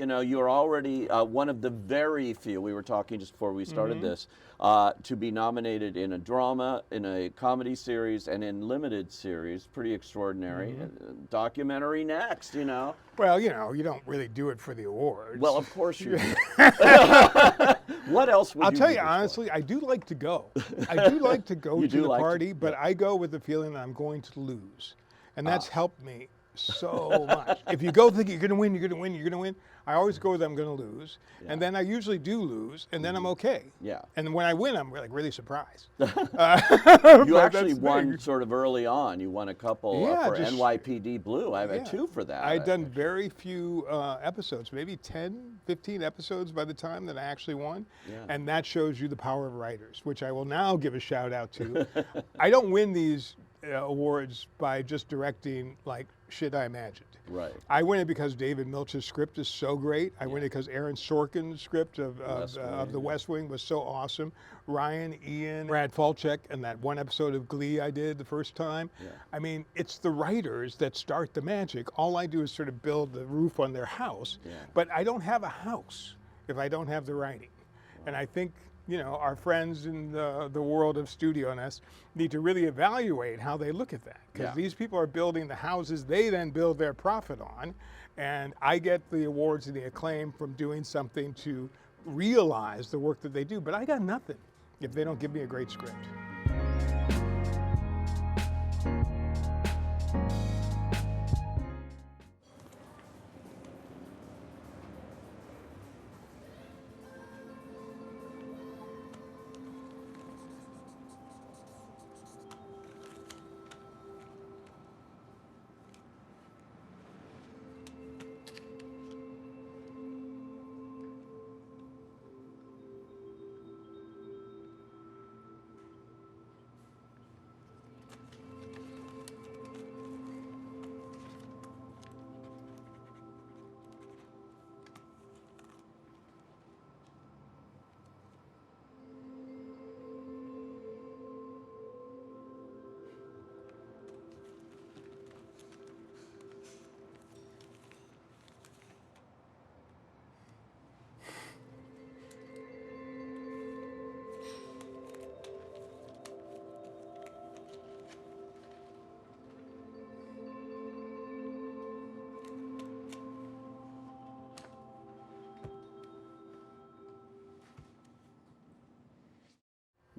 You know, you're already one of the very few, we were talking just before we started this, to be nominated in a drama, in a comedy series, and in limited series. Pretty extraordinary. Documentary next, you know. Well, you don't really do it for the awards. Well, of course you do. What else would I'll you tell do you this for? honestly, I do like to go. I do like to go You to do the like to- party, but yeah. I go with the feeling that I'm going to lose. And that's helped me so much. If you go thinking you're going to win, you're going to win, you're going to win, I always go with I'm going to lose. Yeah. And then I usually do lose, and then I'm okay. Yeah. And when I win, I'm like really surprised. You But actually that's won me. sort of early on. You won a couple Yeah, for just- NYPD Blue. I had Yeah. 2 for that. I'd done very few episodes, maybe 10, 15 episodes by the time that I actually won. Yeah. And that shows you the power of writers, which I will now give a shout out to. I don't win these awards by just directing like shit I imagined. Right. I win it because David Milch's script is so great. I win it because Aaron Sorkin's script of The West Wing was so awesome. Ryan, Ian, Brad Falchuk, and that one episode of Glee I did the first time. Yeah. I mean, it's the writers that start the magic. All I do is sort of build the roof on their house. Yeah. But I don't have a house if I don't have the writing. And I think, our friends in the world of studio-ness need to really evaluate how they look at that. Because Yeah. these people are building the houses they then build their profit on. And I get the awards and the acclaim from doing something to realize the work that they do. But I got nothing if they don't give me a great script.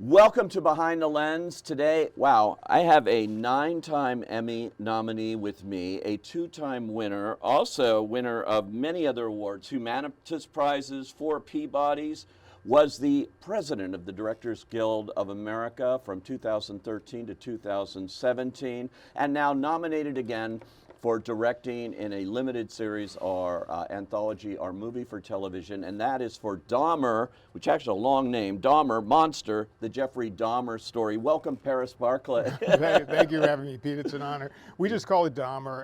Welcome to Behind the Lens. Today, wow, I have a 9-time Emmy nominee with me, a 2-time winner, also winner of many other awards, Humanitas Prizes, 4 Peabodys, was the president of the Directors Guild of America from 2013 to 2017, and now nominated again for directing in a limited series or anthology or movie for television, and that is for Dahmer, which actually is a long name, Dahmer, Monster, the Jeffrey Dahmer story. Welcome, Paris Barclay. Thank you for having me, Pete. It's an honor. We just call it Dahmer.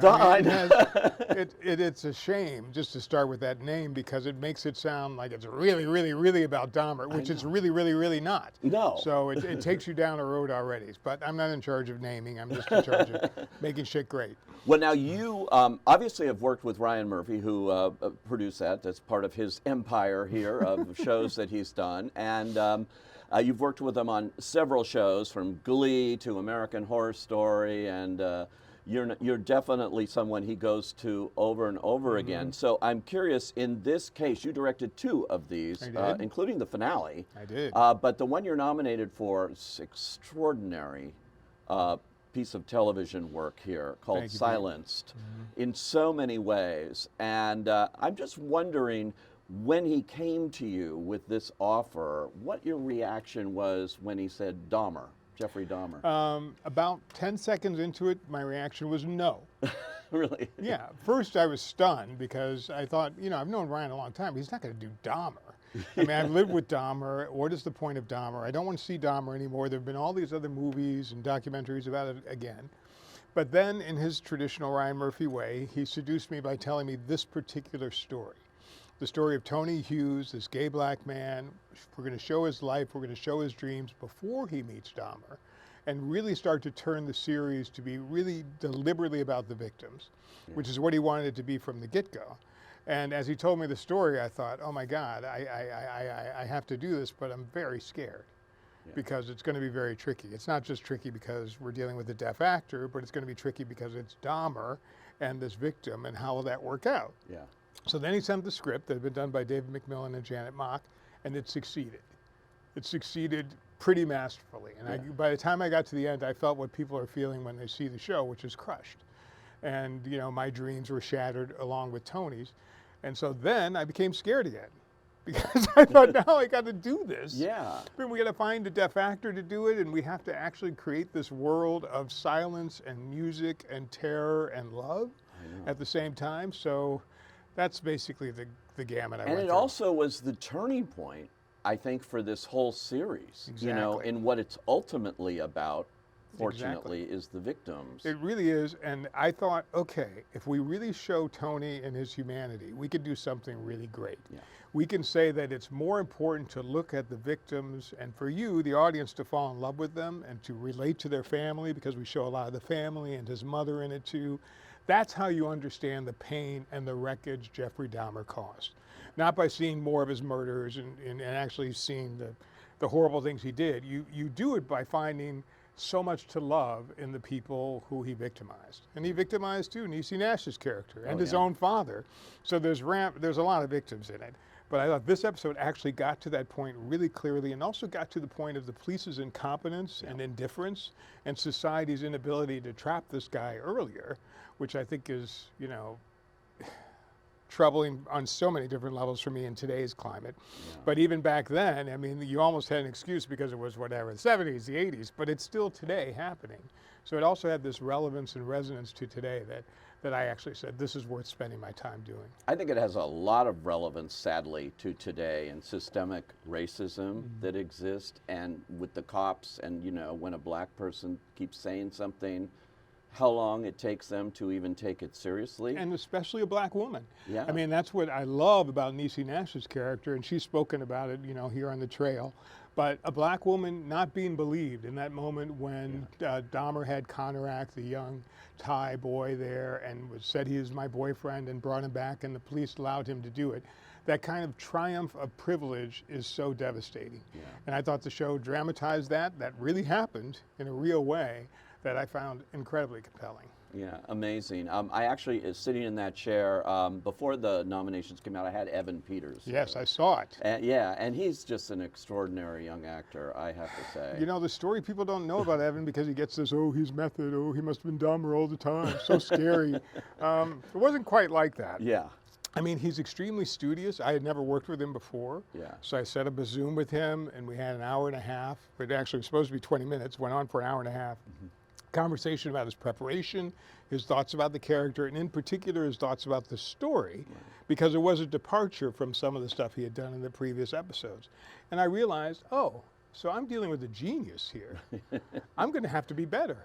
It's a shame just to start with that name because it makes it sound like it's really, really, really about Dahmer, which it's really, really, really not. No. So it takes you down a road already. But I'm not in charge of naming. I'm just in charge of making shit great. Well, now you obviously have worked with Ryan Murphy, who produced that. That's part of his empire here of shows that he's done. And you've worked with him on several shows, from Glee to American Horror Story, and you're definitely someone he goes to over and over again. So I'm curious, in this case, you directed 2 of these, including the finale. I did. But the one you're nominated for is extraordinary. Piece of television work here called Silenced in so many ways. And I'm just wondering, when he came to you with this offer, what your reaction was when he said Dahmer, Jeffrey Dahmer? About 10 seconds into it, my reaction was no. Really? Yeah. First, I was stunned because I thought, I've known Ryan a long time. He's not going to do Dahmer. I mean, I've lived with Dahmer. What is the point of Dahmer? I don't want to see Dahmer anymore. There have been all these other movies and documentaries about it again. But then, in his traditional Ryan Murphy way, he seduced me by telling me this particular story. The story of Tony Hughes, this gay black man. We're going to show his life. We're going to show his dreams before he meets Dahmer, and really start to turn the series to be really deliberately about the victims, which is what he wanted it to be from the get-go. And as he told me the story, I thought, oh my God, I have to do this, but I'm very scared because it's going to be very tricky. It's not just tricky because we're dealing with a deaf actor, but it's going to be tricky because it's Dahmer and this victim, and how will that work out? Yeah. So then he sent the script that had been done by David McMillan and Janet Mock, and it succeeded. It succeeded pretty masterfully. And by the time I got to the end, I felt what people are feeling when they see the show, which is crushed. And you know, my dreams were shattered along with Tony's. And so then I became scared again because I thought, now I got to do this. Yeah. Then we got to find a deaf actor to do it, and we have to actually create this world of silence and music and terror and love at the same time. So that's basically the gamut I went And it through. also was the turning point, I think, for this whole series. You know, in what it's ultimately about. Fortunately, is the victims. It really is, and I thought, okay, if we really show Tony and his humanity, we could do something really great. Yeah. We can say that it's more important to look at the victims and for you, the audience, to fall in love with them and to relate to their family, because we show a lot of the family and his mother in it too. That's how you understand the pain and the wreckage Jeffrey Dahmer caused. Not by seeing more of his murders and actually seeing the horrible things he did. You do it by finding so much to love in the people who he victimized. And he victimized too Niecy Nash's character and his own father. So there's a lot of victims in it. But I thought this episode actually got to that point really clearly, and also got to the point of the police's incompetence and indifference and society's inability to trap this guy earlier, which I think is, you know, troubling on so many different levels for me in today's climate. But even back then, I mean, you almost had an excuse because it was whatever, the 70s, the 80s, but it's still today happening. So it also had this relevance and resonance to today that I actually said, this is worth spending my time doing. I think it has a lot of relevance, sadly, to today and systemic racism that exists, and with the cops, and you know, when a black person keeps saying something, how long it takes them to even take it seriously. And especially a black woman. Yeah. I mean, that's what I love about Niecy Nash's character, and she's spoken about it, you know, here on the trail. But a black woman not being believed in that moment when Dahmer had Conarac, the young Thai boy there, and said he is my boyfriend and brought him back, and the police allowed him to do it. That kind of triumph of privilege is so devastating. And I thought the show dramatized that really happened in a real way, that I found incredibly compelling. Yeah, amazing. I actually, sitting in that chair, before the nominations came out, I had Evan Peters. Yes, I saw it. And he's just an extraordinary young actor, I have to say. You know, the story people don't know about Evan, because he gets this, oh, he's method, oh, he must have been Dahmer all the time, so scary. It wasn't quite like that. Yeah. I mean, he's extremely studious. I had never worked with him before. Yeah. So I set up a Zoom with him, and we had an hour and a half. It actually was supposed to be 20 minutes, went on for an hour and a half. Conversation about his preparation, his thoughts about the character, and in particular his thoughts about the story, because it was a departure from some of the stuff he had done in the previous episodes. And I realized, oh, so I'm dealing with a genius here. I'm going to have to be better,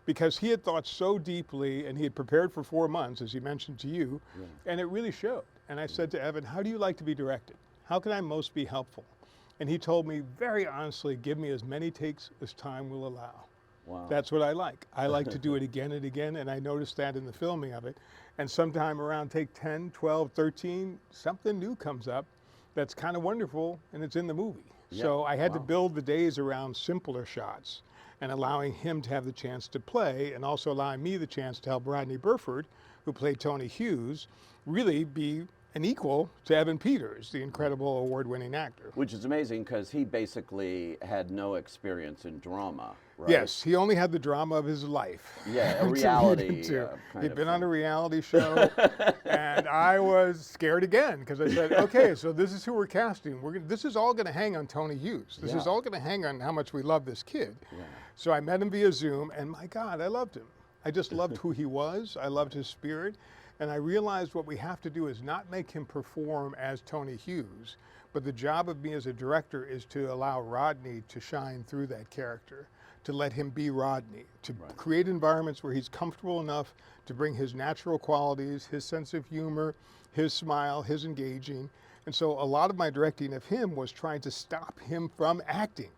because he had thought so deeply, and he had prepared for 4 months, as he mentioned to you, and it really showed. And I said to Evan, how do you like to be directed? How can I most be helpful? And he told me very honestly, give me as many takes as time will allow. Wow. That's what I like. I like to do it again and again, and I noticed that in the filming of it. And sometime around take 10, 12, 13, something new comes up that's kind of wonderful, and it's in the movie. So I had to build the days around simpler shots and allowing him to have the chance to play, and also allowing me the chance to help Rodney Burford, who played Tony Hughes, really be an equal to Evan Peters, the incredible award-winning actor. Which is amazing, because he basically had no experience in drama, right? Yes, he only had the drama of his life. Yeah, a reality. He'd been on a reality show, and I was scared again, because I said, okay, so this is who we're casting. This is all going to hang on Tony Hughes. This is all going to hang on how much we love this kid. So I met him via Zoom, and my God, I loved him. I just loved who he was. I loved his spirit. And I realized what we have to do is not make him perform as Tony Hughes, but the job of me as a director is to allow Rodney to shine through that character, to let him be Rodney, to create environments where he's comfortable enough to bring his natural qualities, his sense of humor, his smile, his engaging. And so a lot of my directing of him was trying to stop him from acting.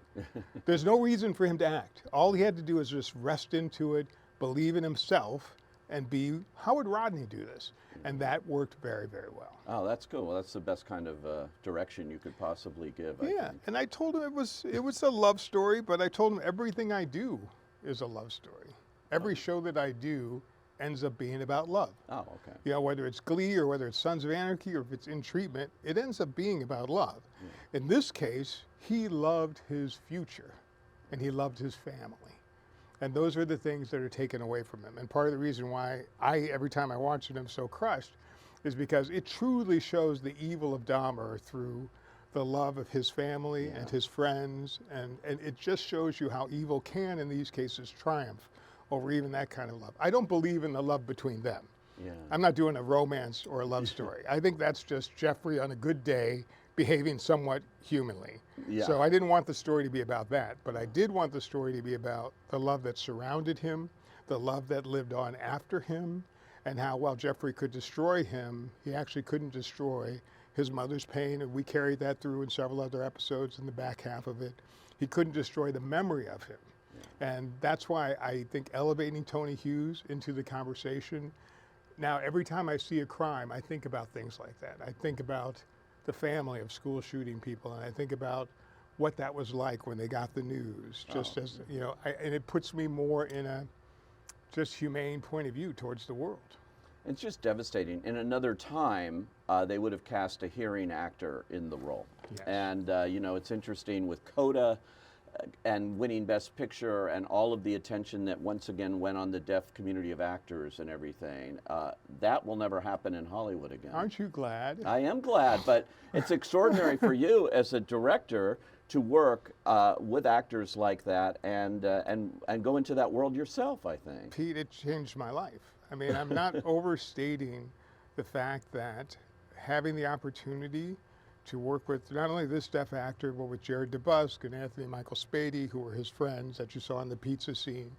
There's no reason for him to act. All he had to do is just rest into it, believe in himself, And B, how would Rodney do this? And that worked very, very well. Oh, that's cool. Well, that's the best kind of direction you could possibly give, I Yeah, think. and I told him it was a love story, but I told him everything I do is a love story. Every show that I do ends up being about love. Oh, okay. You know, whether it's Glee or whether it's Sons of Anarchy or if it's In Treatment, it ends up being about love. Yeah. In this case, he loved his future and he loved his family. And those are the things that are taken away from him. And part of the reason why every time I watch it, I'm so crushed is because it truly shows the evil of Dahmer through the love of his family and his friends. And it just shows you how evil can, in these cases, triumph over even that kind of love. I don't believe in the love between them. Yeah. I'm not doing a romance or a love story. I think that's just Jeffrey on a good day behaving somewhat humanly. Yeah. So I didn't want the story to be about that, but I did want the story to be about the love that surrounded him, the love that lived on after him, and how while Jeffrey could destroy him, he actually couldn't destroy his mother's pain, and we carried that through in several other episodes in the back half of it. He couldn't destroy the memory of him. And that's why I think elevating Tony Hughes into the conversation. Now, every time I see a crime, I think about things like that. I think about the family of school shooting people, and I think about what that was like when they got the news, just as, you know, and it puts me more in a just humane point of view towards the world. It's just devastating. In another time, they would have cast a hearing actor in the role. Yes. And, you know, it's interesting with Coda and winning Best Picture and all of the attention that once again went on the deaf community of actors and everything. That will never happen in Hollywood again. Aren't you glad? I am glad, but it's extraordinary for you as a director to work with actors like that and go into that world yourself, I think. Pete, it changed my life. I mean, I'm not overstating the fact that having the opportunity to work with not only this deaf actor, but with Jared DeBusk and Anthony Michael Spady, who were his friends that you saw in the pizza scene,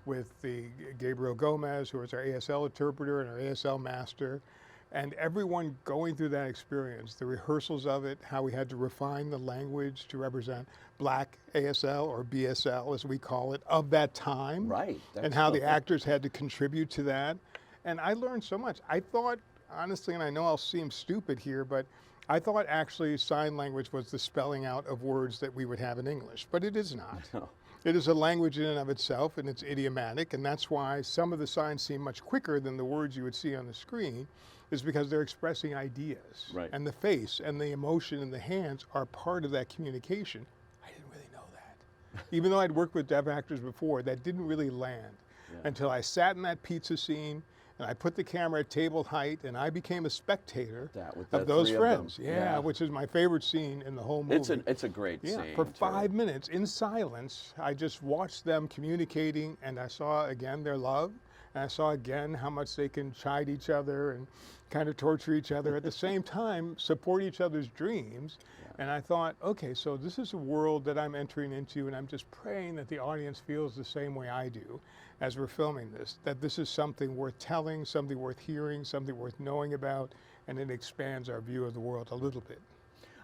with the Gabriel Gomez, who was our ASL interpreter and our ASL master, and everyone going through that experience, the rehearsals of it, how we had to refine the language to represent Black ASL or BSL, as we call it, of that time, right? And how the actors had to contribute to that. And I learned so much. I thought, honestly, and I know I'll seem stupid here, but I thought actually sign language was the spelling out of words that we would have in English, but it is not. No. It is a language in and of itself, and it's idiomatic, and that's why some of the signs seem much quicker than the words you would see on the screen, is because they're expressing ideas. Right. And the face and the emotion and the hands are part of that communication. I didn't really know that. Even though I'd worked with deaf actors before, that didn't really land until I sat in that pizza scene and I put the camera at table height, and I became a spectator of those friends. Yeah, which is my favorite scene in the whole movie. It's a great scene. For 5 minutes, in silence, I just watched them communicating, and I saw again their love, and I saw again how much they can chide each other and kind of torture each other, at the same time support each other's dreams. And I thought, okay, so this is a world that I'm entering into, and I'm just praying that the audience feels the same way I do as we're filming this, that this is something worth telling, something worth hearing, something worth knowing about, and it expands our view of the world a little bit.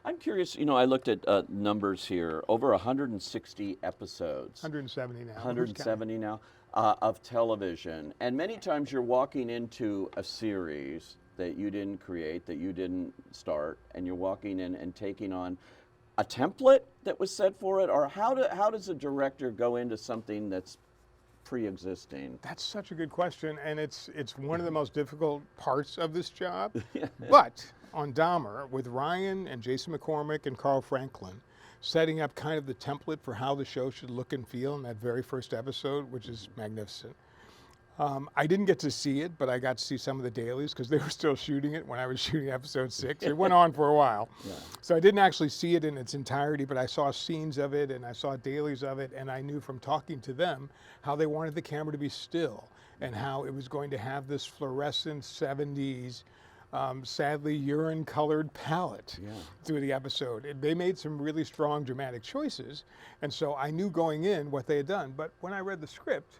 I'm curious, you know, I looked at numbers here, over 160 episodes. 170 now. 170 now of television. And many times you're walking into a series that you didn't create, that you didn't start, and you're walking in and taking on a template that was set for it, or how does a director go into something that's pre-existing? That's such a good question, and it's one of the most difficult parts of this job. But on Dahmer, with Ryan and Jason McCormick and Carl Franklin setting up kind of the template for how the show should look and feel in that very first episode, which is magnificent. I didn't get to see it, but I got to see some of the dailies because they were still shooting it when I was shooting episode 6. It went on for a while. Yeah. So I didn't actually see it in its entirety, but I saw scenes of it and I saw dailies of it, and I knew from talking to them how they wanted the camera to be still and how it was going to have this fluorescent 70s, sadly urine-colored palette through the episode. They made some really strong dramatic choices, and so I knew going in what they had done. But when I read the script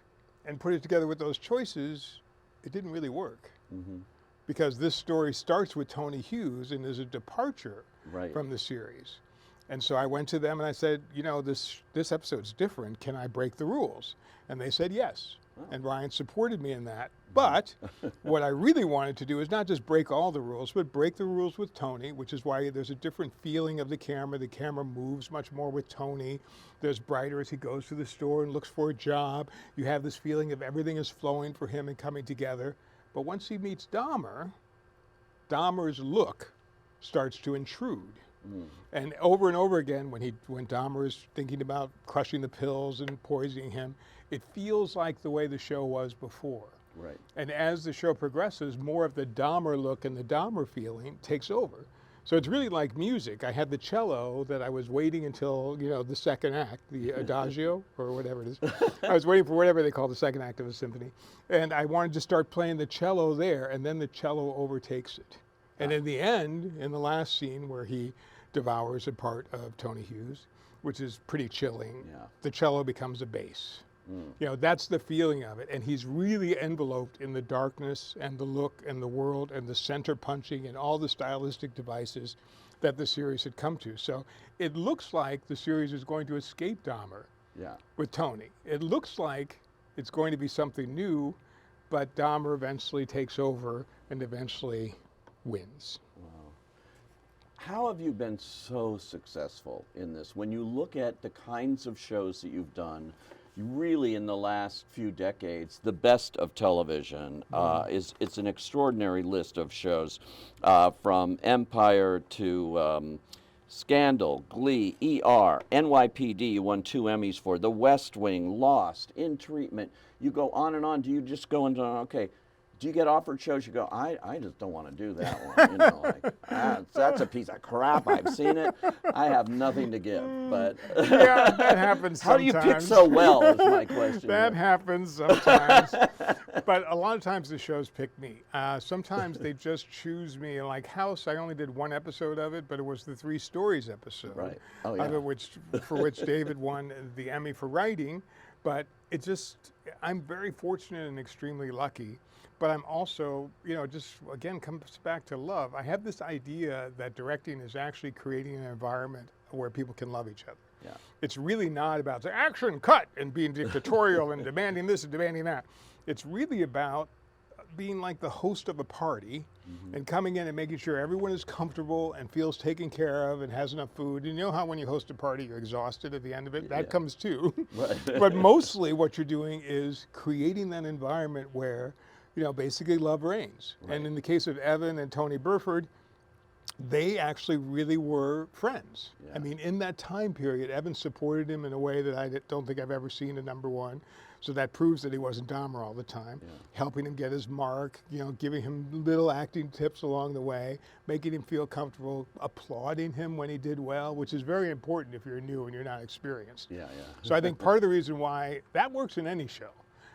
and put it together with those choices, it didn't really work. Because this story starts with Tony Hughes and is a departure from the series. And so I went to them and I said, you know, this episode's different. Can I break the rules? And they said yes. And Ryan supported me in that. But what I really wanted to do is not just break all the rules, but break the rules with Tony, which is why there's a different feeling of the camera. The camera moves much more with Tony. There's brighter as he goes to the store and looks for a job. You have this feeling of everything is flowing for him and coming together. But once he meets Dahmer, Dahmer's look starts to intrude. And over again, when Dahmer is thinking about crushing the pills and poisoning him, it feels like the way the show was before. Right. And as the show progresses, more of the Dahmer look and the Dahmer feeling takes over. So it's really like music. I had the cello that I was waiting until, the second act, the adagio or whatever it is. I was waiting for whatever they call the second act of a symphony. And I wanted to start playing the cello there, and then the cello overtakes it. And in the end, in the last scene where he devours a part of Tony Hughes, which is pretty chilling, the cello becomes a bass. That's the feeling of it. And he's really enveloped in the darkness and the look and the world and the center punching and all the stylistic devices that the series had come to. So it looks like the series is going to escape Dahmer with Tony. It looks like it's going to be something new, but Dahmer eventually takes over and eventually wins. How have you been so successful in this? When you look at the kinds of shows that you've done, you really, in the last few decades, the best of television it's an extraordinary list of shows, from Empire to Scandal, Glee, ER, NYPD. You won 2 Emmys for The West Wing, Lost, In Treatment. You go on and on. Do you just go into okay? Do you get offered shows? You go, I just don't want to do that one. That's a piece of crap. I've seen it. I have nothing to give. But yeah, that happens sometimes. How do you pick so well is my question. That happens sometimes. But a lot of times the shows pick me. Sometimes they just choose me. Like House, I only did 1 episode of it, but it was the 3 Stories episode. Right. Oh, yeah. Of it, for which David won the Emmy for writing. But I'm very fortunate and extremely lucky. But I'm also, just again comes back to love. I have this idea that directing is actually creating an environment where people can love each other. Yeah. It's really not about the action, cut, and being dictatorial and demanding this and demanding that. It's really about being like the host of a party and coming in and making sure everyone is comfortable and feels taken care of and has enough food. And you know how when you host a party, you're exhausted at the end of it? That comes too. Right. But mostly what you're doing is creating that environment where basically love reigns. Right. And in the case of Evan and Tony Burford, they actually really were friends. Yeah. I mean, in that time period, Evan supported him in a way that I don't think I've ever seen a #1. So that proves that he wasn't Dahmer all the time, helping him get his mark, giving him little acting tips along the way, making him feel comfortable, applauding him when he did well, which is very important if you're new and you're not experienced. So I think part of the reason why that works in any show.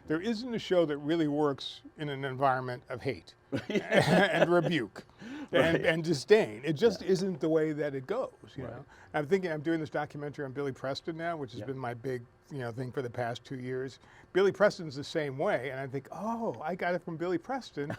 There isn't a show that really works in an environment of hate and rebuke and disdain. It just isn't the way that it goes, you know. I'm doing this documentary on Billy Preston now, which has been my big, thing for the past 2 years. Billy Preston's the same way, and I think, I got it from Billy Preston,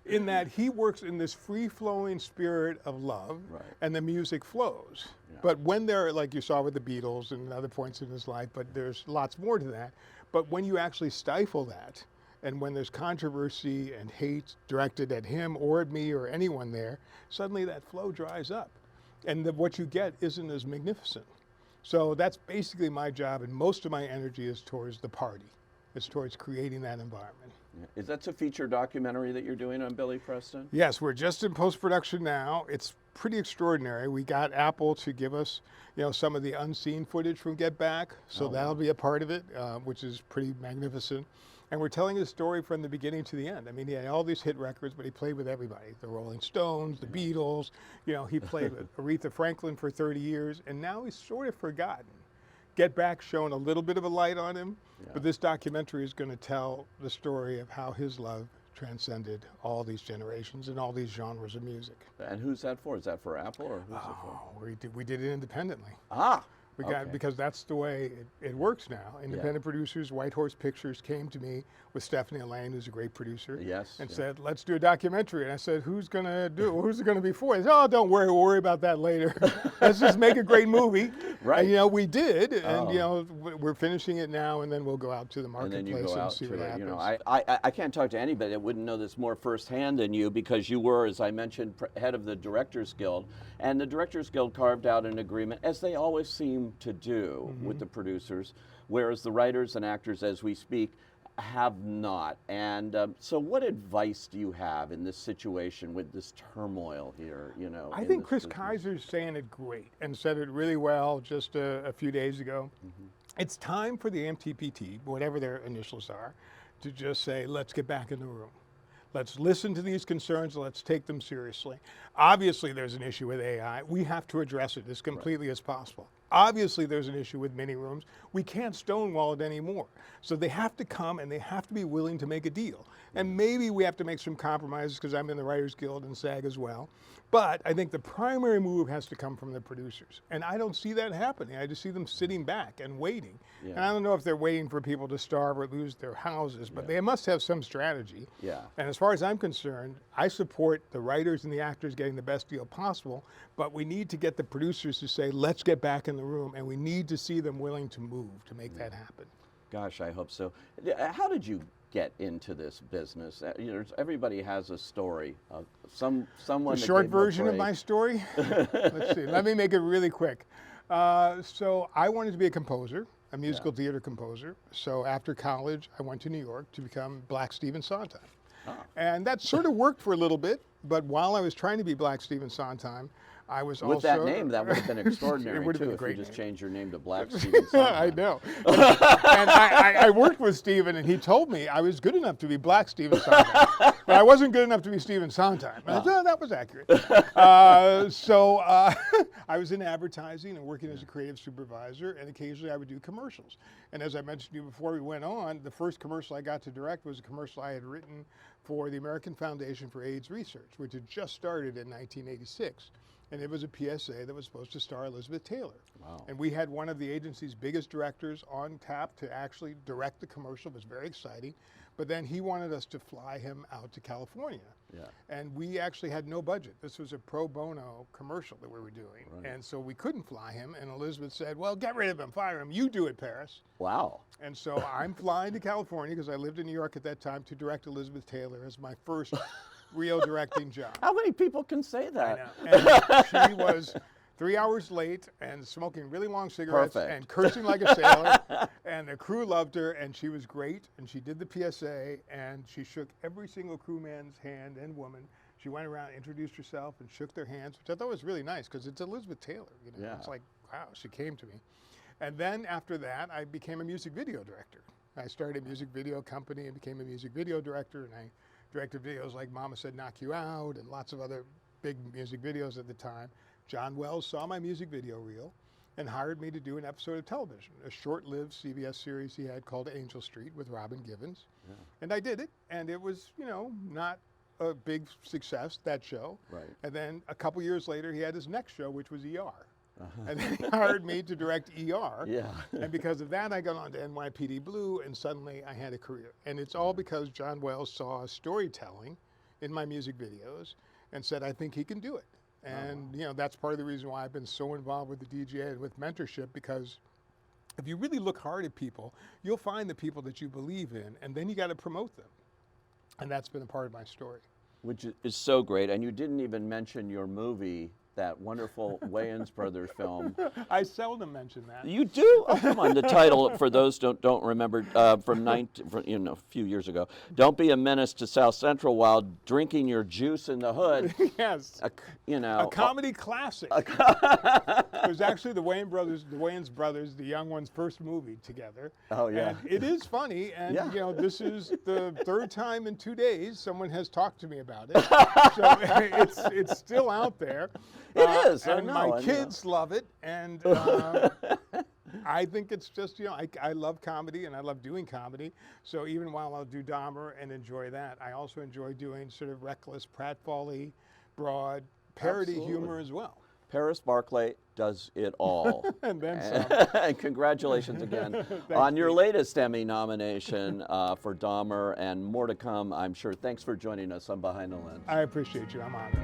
in that he works in this free-flowing spirit of love, and the music flows. But when like you saw with the Beatles and other points in his life, but there's lots more to that. But when you actually stifle that, and when there's controversy and hate directed at him or at me or anyone there, suddenly that flow dries up. And what you get isn't as magnificent. So that's basically my job, and most of my energy is towards the party. It's towards creating that environment. Is that a feature documentary that you're doing on Billy Preston? Yes, we're just in post-production now. It's pretty extraordinary. We got Apple to give us, some of the unseen footage from Get Back, so that'll be a part of it, which is pretty magnificent. And we're telling his story from the beginning to the end. I mean, he had all these hit records, but he played with everybody. The Rolling Stones, the Beatles, he played with Aretha Franklin for 30 years, and now he's sort of forgotten. Get Back shone a little bit of a light on him, but this documentary is going to tell the story of how his love transcended all these generations and all these genres of music. And who's that for? Is that for Apple or who's it for? We did it independently. Because that's the way it works now. Independent producers, White Horse Pictures came to me with Stephanie Elaine, who's a great producer, and said, let's do a documentary. And I said, who's it going to be for? They said, don't worry, we'll worry about that later. Let's just make a great movie. Right. And, you know, we did, and, Oh. you know, we're finishing it now, and then we'll go out to the And then you marketplace go and out see to what it. happens. You know, I can't talk to anybody that wouldn't know this more firsthand than you, because you were, as I mentioned, head of the Directors Guild, and the Directors Guild carved out an agreement, as they always seem to do with the producers, whereas the writers and actors, as we speak, have not. And so what advice do you have in this situation with this turmoil here, you know? I in think this Chris business? Kaiser's saying it great and said it really well just a few days ago. It's time for the MTPT, whatever their initials are, to just say, let's get back in the room. Let's listen to these concerns. Let's take them seriously. Obviously, there's an issue with AI. We have to address it as completely as possible. Obviously, there's an issue with mini rooms. We can't stonewall it anymore. So they have to come and they have to be willing to make a deal. And maybe we have to make some compromises, because I'm in the Writers Guild and SAG as well. But I think the primary move has to come from the producers. And I don't see that happening. I just see them sitting back and waiting. And I don't know if they're waiting for people to starve or lose their houses, but they must have some strategy. Yeah. And as far as I'm concerned, I support the writers and the actors getting the best deal possible, but we need to get the producers to say, let's get back in the room, and we need to see them willing to move to make that happen. Gosh, I hope so. How did you get into this business? You know, everybody has a story. Someone. The that short gave them a version of break. my story? Let's see, let me make it really quick. So I wanted to be a composer, a musical theater composer. So after college, I went to New York to become Black Stephen Sondheim. And that sort of worked for a little bit, but while I was trying to be Black Stephen Sondheim, I was With also... that name, that would have been extraordinary, It would have too, been a if you great just name. changed your name to Black Stephen Sondheim. I know. And I worked with Stephen, and he told me I was good enough to be Black Stephen Sondheim, but I wasn't good enough to be Stephen Sondheim. And I thought, that was accurate. So I was in advertising and working as a creative supervisor, and occasionally I would do commercials. And as I mentioned to you before we went on, the first commercial I got to direct was a commercial I had written for the American Foundation for AIDS Research, which had just started in 1986. And it was a PSA that was supposed to star Elizabeth Taylor. Wow. And we had one of the agency's biggest directors on tap to actually direct the commercial. It was very exciting. But then he wanted us to fly him out to California. Yeah. And we actually had no budget. This was a pro bono commercial that we were doing. Right. And so we couldn't fly him. And Elizabeth said, well, get rid of him, fire him. You do it, Paris. Wow. And so I'm flying to California, because I lived in New York at that time, to direct Elizabeth Taylor as my first real directing job. How many people can say I that? know. And she was 3 hours late and smoking really long cigarettes Perfect. and cursing like a sailor. And the crew loved her, and she was great. And she did the PSA, and she shook every single crewman's hand and woman. She went around, introduced herself, and shook their hands, which I thought was really nice, because it's Elizabeth Taylor. You know, Yeah. It's like, wow, she came to me. And then after that, I became a music video director. I started a music video company and became a music video director, and I directed videos like Mama Said Knock You Out and lots of other big music videos at the time. John Wells saw my music video reel and hired me to do an episode of television, a short-lived CBS series he had called Angel Street with Robin Givens. Yeah. And I did it, and it was, you know, not a big success, that show. Right. And then a couple years later, he had his next show, which was ER. And then he hired me to direct ER. Yeah. And because of that, I got on to NYPD Blue, and suddenly I had a career. And it's all because John Wells saw storytelling in my music videos and said, I think he can do it. And you know, that's part of the reason why I've been so involved with the DGA and with mentorship, because if you really look hard at people, you'll find the people that you believe in, and then you got to promote them. And that's been a part of my story. Which is so great. And you didn't even mention your movie, that wonderful Wayans Brothers film. I seldom mention that. You do? Oh, come on. The title, for those don't remember, from a few years ago. Don't be a menace to South Central while drinking your juice in the hood. Yes. You know. A comedy classic. It was actually the Wayans brothers, the young ones' first movie together. Oh, yeah. And it is funny, and Yeah. you know, this is the third time in 2 days someone has talked to me about it. So it's still out there. It is. I And know, my kids love it, and I think it's just, you know, I love comedy and I love doing comedy. So even while I'll do Dahmer and enjoy that, I also enjoy doing sort of reckless, pratfall-y, broad parody Absolutely. humor as well. Paris Barclay does it all. And then some. And congratulations again on your latest Emmy nomination for Dahmer, and more to come, I'm sure. Thanks for joining us on Behind the Lens. I appreciate you. I'm honored.